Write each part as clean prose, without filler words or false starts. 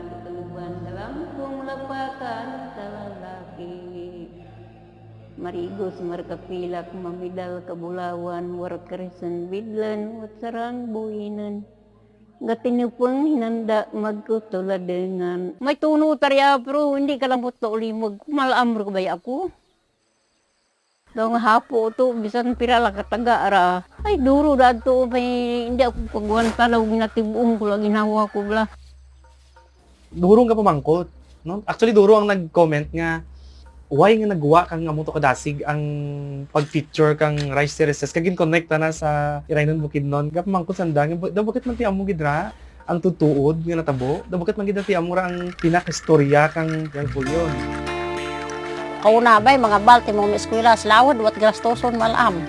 katunuban dalam kung lapatan sa lalaki. Marigos markapilak mamidal kabulawan warkarisan bidlan at sarang buhinan. Gatinupang hinanda magkutuladengan. May tuno tarya pero hindi ka lang puto ulimog. Kumalaam ro ba ako? Dong hapo to bisan pirala kataga ra. Ay duro dato may hindi ako pagwan talaw ginatibuong ko lagi nawa ko bla. Durong ka pamangkot, no? Actually duro ang nag-comment nga why nga nagwa kang amo to kadasig ang pag-feature kang rice terraces kagin connect na sa Irainon Bukidnon. Gapamangkot sandang bakit man ti amo gidra ang tutuod nga natabo. Bakit man gid ti amo ra ang pinaka-istorya kang Pulyon. Kauna bay mga balti mo eskwela lawod wat gastoson malam.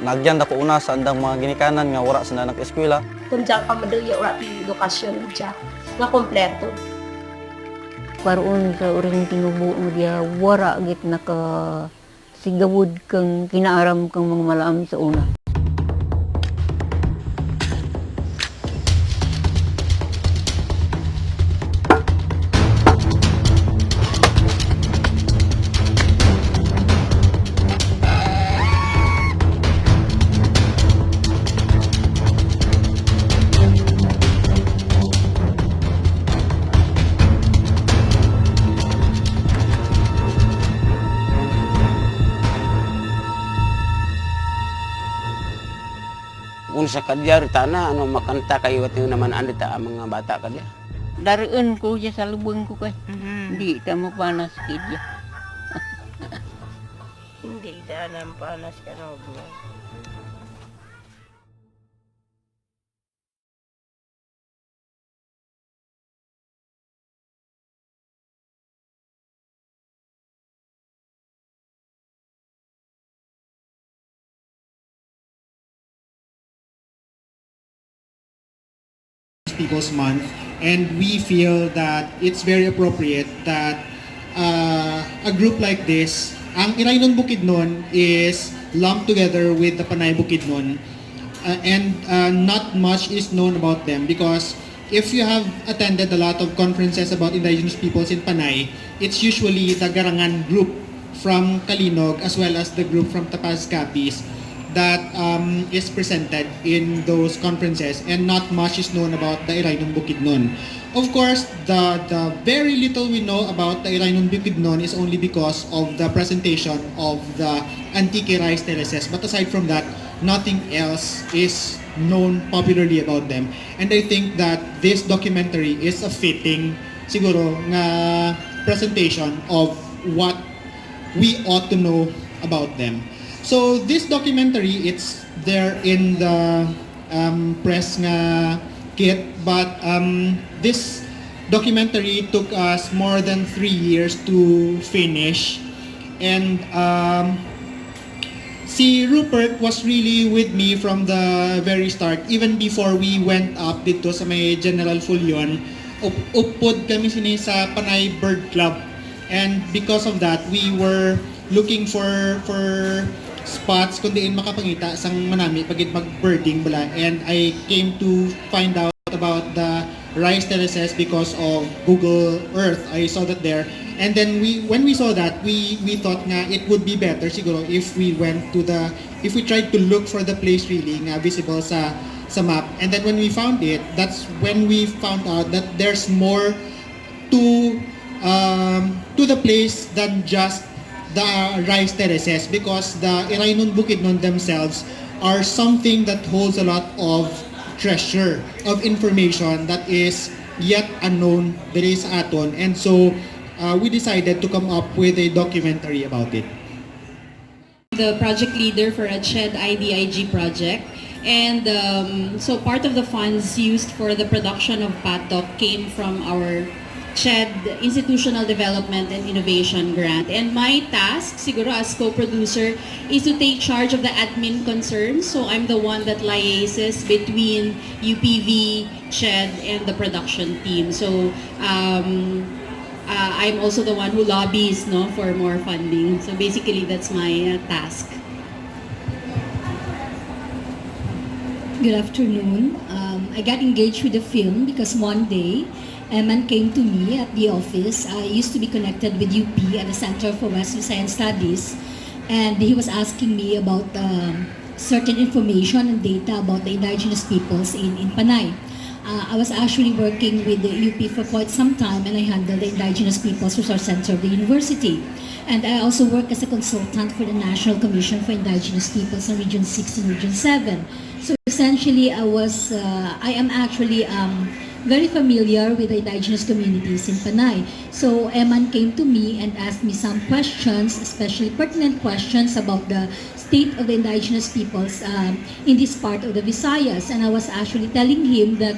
Nagyan ako una sa andang mga ginikanan nga wala sa nag-eskwela. Kung diyan ka madaya wala ti edukasyon diyan nga kompleto. Karoon sa uring tinubo mo dia wara git naka sigawod kang kinaaram kang mga malaam sa una. Kung sa kadya tana ano makanta kayo at naman andita ang mga bata kadya. Dariin ko siya sa lubong ko kay. Hindi ta mapanas kidya. Hindi daan panas ka no. People's Month, and we feel that it's very appropriate that a group like this, ang Irainon Bukidnon is lumped together with the Panay Bukidnon, and not much is known about them because if you have attended a lot of conferences about indigenous peoples in Panay, it's usually the Garangan group from Kalinog as well as the group from Tapazcapis that is presented in those conferences, and not much is known about the Irainon Bukidnon. Of course, the very little we know about the Irainon Bukidnon is only because of the presentation of the Antique Rice Terraces. But aside from that, nothing else is known popularly about them. And I think that this documentary is a fitting, siguro, nga presentation of what we ought to know about them. So this documentary, it's there in the press nga kit, but this documentary took us more than 3 years to finish, and si Rupert was really with me from the very start, even before we went up dito sa may General Fulyon. Upod kami sini sa Panay Bird Club, and because of that, we were looking for spots kung diin makapangita sang manami pagid mag-birding bala, and I came to find out about the rice terraces because of Google Earth. I saw that there, and then when we saw that, we thought nga it would be better siguro if we tried to look for the place really nga visible sa map, and then when we found it, that's when we found out that there's more to the place than just the rice terraces, because the Irainon Bukidnon themselves are something that holds a lot of treasure of information that is yet unknown diri sa aton, and so we decided to come up with a documentary about it. The project leader for a CHED IDIG project, and so part of the funds used for the production of Patok came from our CHED Institutional Development and Innovation Grant. And my task, siguro as co-producer, is to take charge of the admin concerns. So I'm the one that liaises between UPV, CHED, and the production team. So I'm also the one who lobbies for more funding. So basically, that's my task. Good afternoon. I got engaged with the film because one day Eman came to me at the office. I used to be connected with UP at the Center for Western Science Studies, and he was asking me about certain information and data about the indigenous peoples in Panay. I was actually working with the UP for quite some time, and I handled the Indigenous Peoples Resource Center of the university. And I also work as a consultant for the National Commission for Indigenous Peoples in Region 6 and Region 7. So essentially, I am actually very familiar with the indigenous communities in Panay. So Eman came to me and asked me some questions, especially pertinent questions about the state of the indigenous peoples in this part of the Visayas. And I was actually telling him that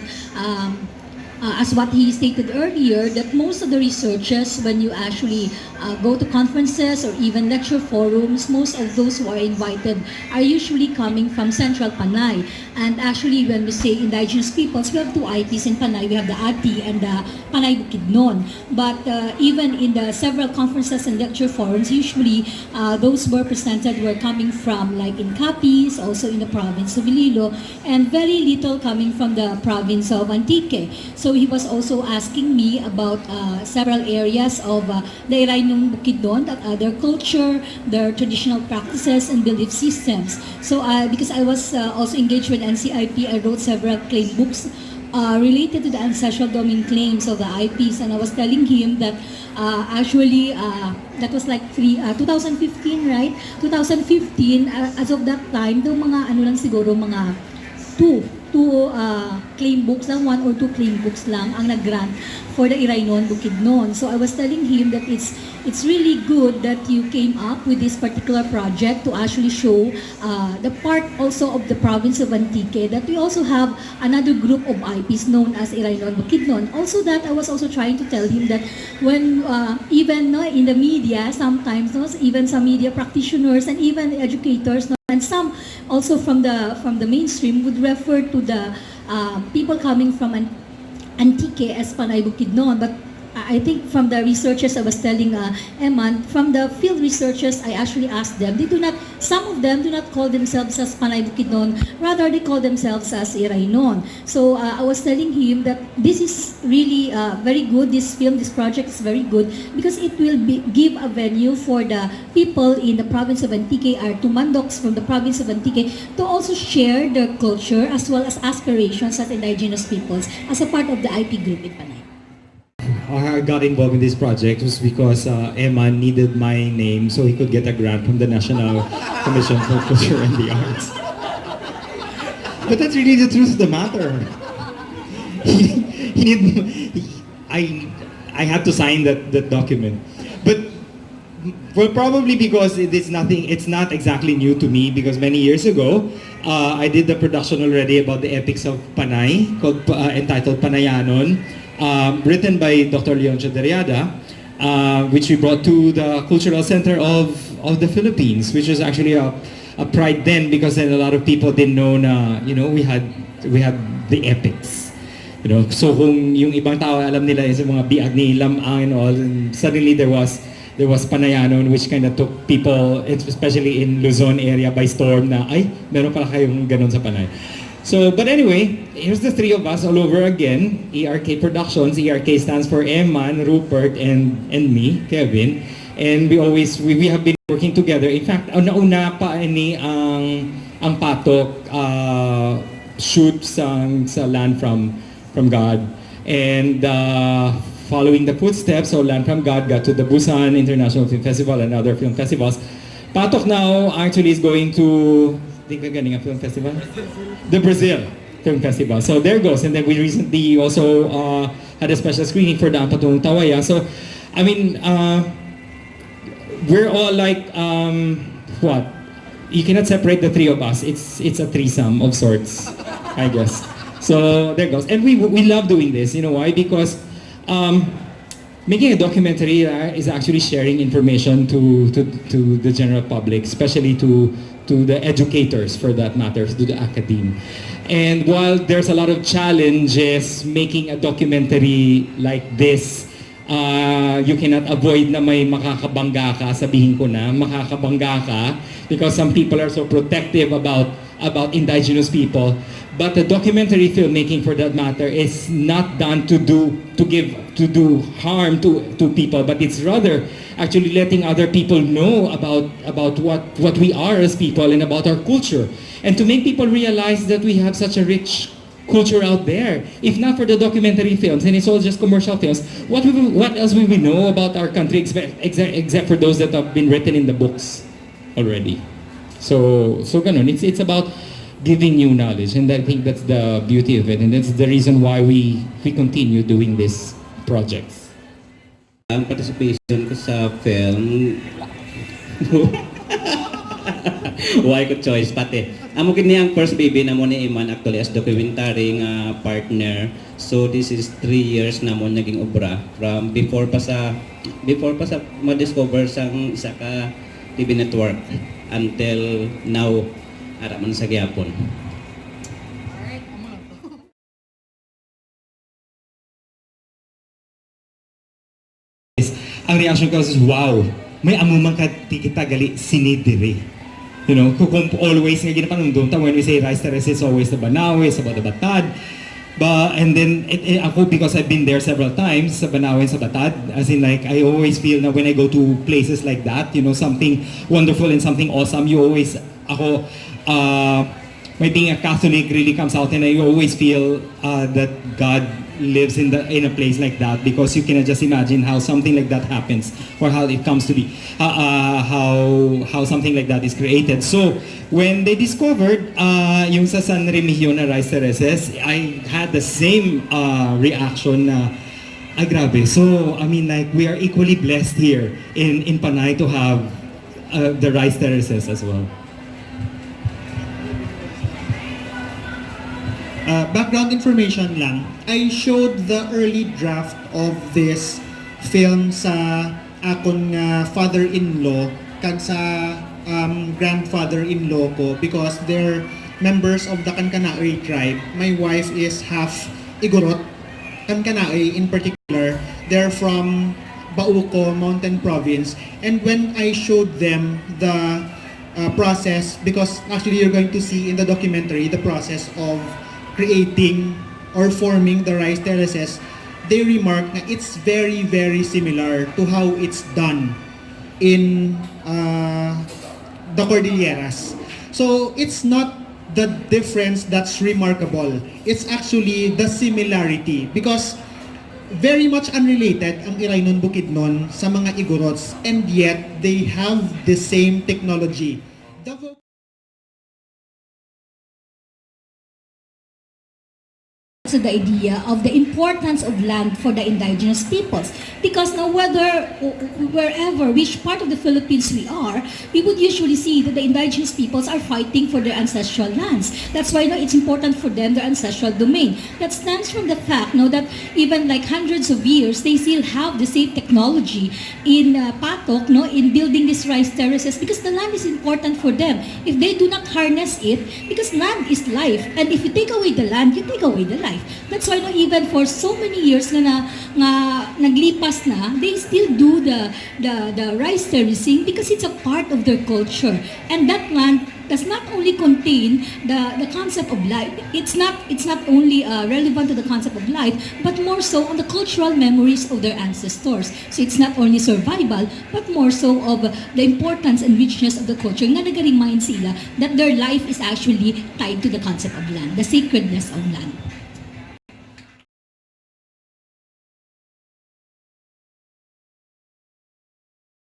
as what he stated earlier, that most of the researchers, when you actually go to conferences or even lecture forums, most of those who are invited are usually coming from Central Panay. And actually, when we say indigenous peoples, we have two IPs in Panay. We have the ATI and the Panay Bukidnon. But even in the several conferences and lecture forums, usually those were presented were coming from, like in Capiz, also in the province of Iloilo, and very little coming from the province of Antique. So he was also asking me about several areas of the Iraynong Bukidnon, that their culture, their traditional practices and belief systems. So because I was also engaged with NCIP, I wrote several claim books related to the ancestral domain claims of the IPs, and I was telling him that actually that was like 2015, right? 2015, as of that time, daw mga ano lang siguro, mga two claim books lang, 1 or 2 claim books lang ang nag-grant for the Iraynong Bukidnon. So I was telling him that it's really good that you came up with this particular project to actually show the part also of the province of Antique, that we also have another group of IPs known as Iraynong Bukidnon. Also that I was also trying to tell him that when even in the media, sometimes even some media practitioners and even educators, and some also from the mainstream would refer to the people coming from Antique as Panay Bukidnon, but I think from the researchers I was telling Eman, from the field researchers, I actually asked them, some of them do not call themselves as Panay Bukidnon, rather they call themselves as Iraynong. So I was telling him that this is really very good, this project is very good, because it will give a venue for the people in the province of Antique, our Tumandoks from the province of Antique, to also share their culture as well as aspirations as indigenous peoples as a part of the IP group in Panay. I got involved in this project was because Emma needed my name so he could get a grant from the National Commission for Culture and the Arts. But that's really the truth of the matter. I had to sign that document. But well, probably because it's not exactly new to me, because many years ago, I did the production already about the epics of Panay, entitled Panayanon, written by Dr. Leoncio Derriada, which we brought to the Cultural Center of the Philippines, which was actually a pride then, because then a lot of people didn't know na, we had the epics. So kung yung ibang tao alam nila yung mga biag ni Lamang and all, and suddenly there was Panayanon, which kind of took people, especially in Luzon area, by storm na, ay, meron pala kayong ganun sa Panay. So, but anyway, here's the three of us all over again. ERK Productions. ERK stands for Eman, Rupert, and me, Kevin. And we have been working together. In fact, una pa ni ang Patok shoot sa Land from God. And following the footsteps of Land from God, got to the Busan International Film Festival and other film festivals. Patok now actually is going to film festival? The Brazil Film Festival. So there goes. And then we recently also had a special screening for the Ampatong Tawaya. So, I mean, we're all like, what? You cannot separate the three of us. It's a threesome of sorts, I guess. So there goes. And we love doing this. You know why? Because making a documentary is actually sharing information to the general public, especially to the educators, for that matter, to the academe. And while there's a lot of challenges making a documentary like this, you cannot avoid na may makakabangga ka, sabihin ko na, makakabangga ka, because some people are so protective about indigenous people. But the documentary filmmaking, for that matter, is not done to do harm to people, but it's rather actually letting other people know about what we are as people and about our culture, and to make people realize that we have such a rich culture out there. If not for the documentary films, and it's all just commercial films, what else will we know about our country except for those that have been written in the books already? So ganun. It's about giving new knowledge, and I think that's the beauty of it, and that's the reason why we continue doing these projects. Ang participation ko sa film, why ko choice pati. Amo kini ang first baby na mo ni Iman actually as documentary nga partner. So this is 3 years na mo naging obra from before pa sa ma-discover sang isa ka TV network until now ara man sa gyapon. Ang reaction ko is, wow, may amumang kita gali sinidiri. You know, kung always nga ginapanundong when we say rice terrace, it's always the Banawe, it's about the Batad. And then, ako, because I've been there several times, sa Banawe and sa Batad, as in like, I always feel na when I go to places like that, you know, something wonderful and something awesome, you always, my being a Catholic really comes out, and I always feel that God lives in a place like that, because you can just imagine how something like that happens, or how it comes to be, how something like that is created. So when they discovered yung sa San Remigio na rice terraces, I had the same reaction na ay grabe. So I mean, like, we are equally blessed here in Panay to have the rice terraces as well. Background information lang, I showed the early draft of this film sa akon father-in-law kag sa grandfather-in-law ko, because they're members of the Kankanaoy tribe. My wife is half Igorot. Kankanaoy in particular, they're from Bauco Mountain Province. And when I showed them the process, because actually you're going to see in the documentary the process of creating or forming the rice terraces, they remark na it's very, very similar to how it's done in the Cordilleras. So it's not the difference that's remarkable. It's actually the similarity, because very much unrelated ang Iraynon Bukidnon sa mga Igorots, and yet they have the same technology. To the idea of the importance of land for the indigenous peoples, because now wherever which part of the Philippines we are, we would usually see that the indigenous peoples are fighting for their ancestral lands. That's why it's important for them, their ancestral domain. That stems from the fact that even like hundreds of years, they still have the same technology in Patok, in building these rice terraces, because the land is important for them. If they do not harness it, because land is life, and if you take away the land, you take away the life. That's why even for so many years nga naglipas na, they still do the rice terracing, because it's a part of their culture. And that land does not only contain the concept of life. It's not only relevant to the concept of life, but more so on the cultural memories of their ancestors. So it's not only survival, but more so of the importance and richness of the culture. Nga nag-remind sila that their life is actually tied to the concept of land, the sacredness of land.